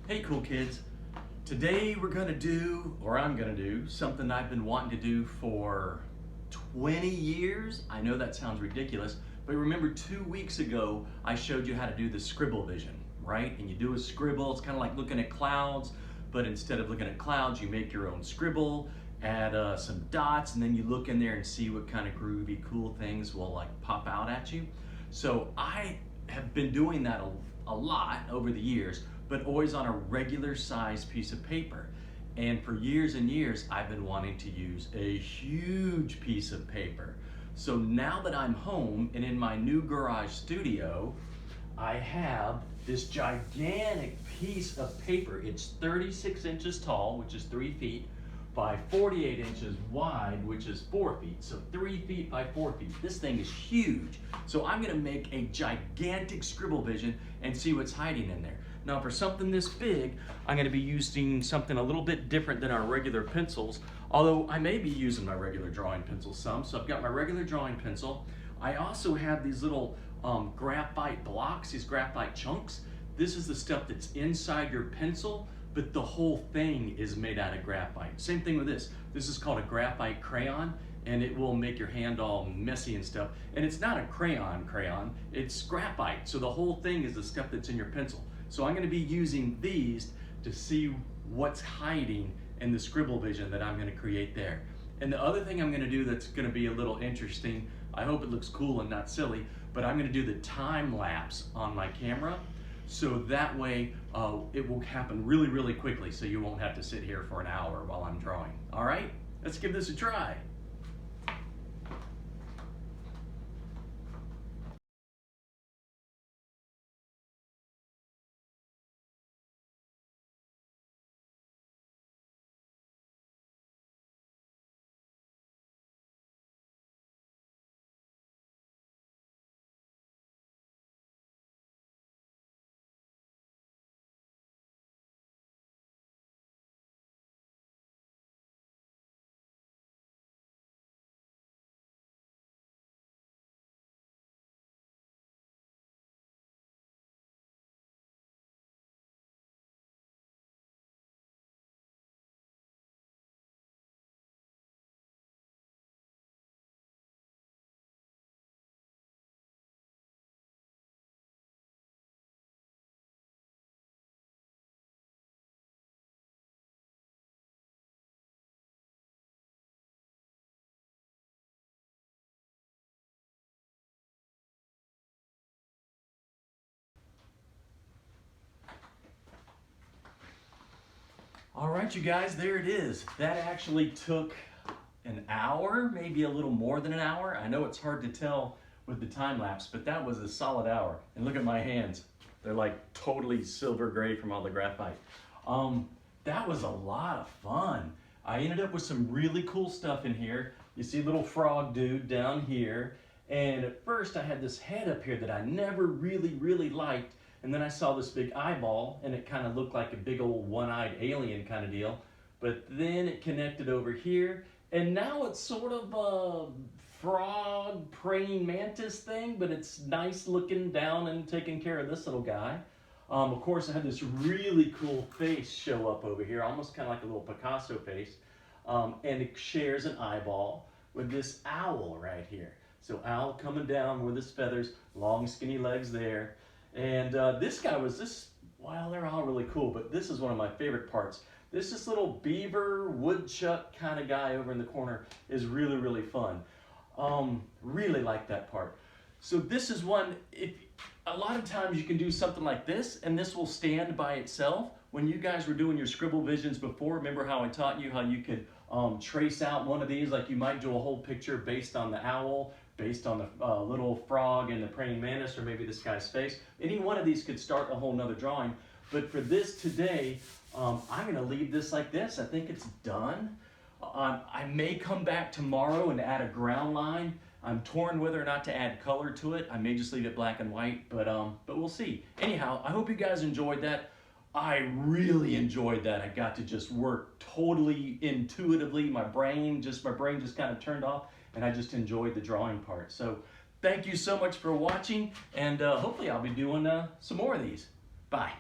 Hey cool kids, today we're gonna do, or I'm gonna do, something I've been wanting to do for 20 years. I know that sounds ridiculous, but remember 2 weeks ago I showed you how to do the Scribble Vision, right? And you do a scribble, it's kind of like looking at clouds, but instead of looking at clouds, you make your own scribble, add some dots, and then you look in there and see what kind of groovy, cool things will like pop out at you. So I have been doing that a lot over the years, but always on a regular size piece of paper. And for years and years, I've been wanting to use a huge piece of paper. So now that I'm home and in my new garage studio, I have this gigantic piece of paper. It's 36 inches tall, which is 3 feet, by 48 inches wide, which is 4 feet. So 3 feet by 4 feet. This thing is huge. So I'm gonna make a gigantic Scribble Vision and see what's hiding in there. Now for something this big, I'm gonna be using something a little bit different than our regular pencils, although I may be using my regular drawing pencil some. So I've got my regular drawing pencil. I also have these little graphite blocks, these graphite chunks. This is the stuff that's inside your pencil, but the whole thing is made out of graphite. Same thing with this. This is called a graphite crayon, and it will make your hand all messy and stuff. And it's not a crayon, it's graphite. So the whole thing is the stuff that's in your pencil. So I'm gonna be using these to see what's hiding in the Scribble Vision that I'm gonna create there. And the other thing I'm gonna do that's gonna be a little interesting, I hope it looks cool and not silly, but I'm gonna do the time lapse on my camera. So that way it will happen really, really quickly, so you won't have to sit here for an hour while I'm drawing. All right, let's give this a try. All right, you guys, there it is. That actually took an hour, maybe a little more than an hour. I know it's hard to tell with the time lapse, but that was a solid hour. And look at my hands. They're like totally silver gray from all the graphite. That was a lot of fun. I ended up with some really cool stuff in here. You see little frog dude down here. And at first I had this head up here that I never really liked. And then I saw this big eyeball, and it kind of looked like a big old one-eyed alien kind of deal. But then it connected over here, and now it's sort of a frog praying mantis thing, but it's nice looking down and taking care of this little guy. Of course, I had this really cool face show up over here, almost kind of like a little Picasso face. And it shares an eyeball with this owl right here. So owl coming down with his feathers, long skinny legs there. And this guy was well, they're all really cool, but this is one of my favorite parts. This little beaver, woodchuck kind of guy over in the corner is really fun. Really like that part. So this is one, a lot of times you can do something like this, and this will stand by itself. When you guys were doing your Scribble Visions before, remember how I taught you how you could trace out one of these, like you might do a whole picture based on the owl, based on the little frog and the praying mantis, or maybe this guy's face. Any one of these could start a whole nother drawing. But for this today, I'm going to leave this like this. I think it's done. I may come back tomorrow and add a ground line. I'm torn whether or not to add color to it. I may just leave it black and white, but we'll see. Anyhow, I hope you guys enjoyed that. I really enjoyed that. I got to just work totally intuitively. My brain just kind of turned off, and I just enjoyed the drawing part. So thank you so much for watching, and hopefully I'll be doing some more of these. Bye.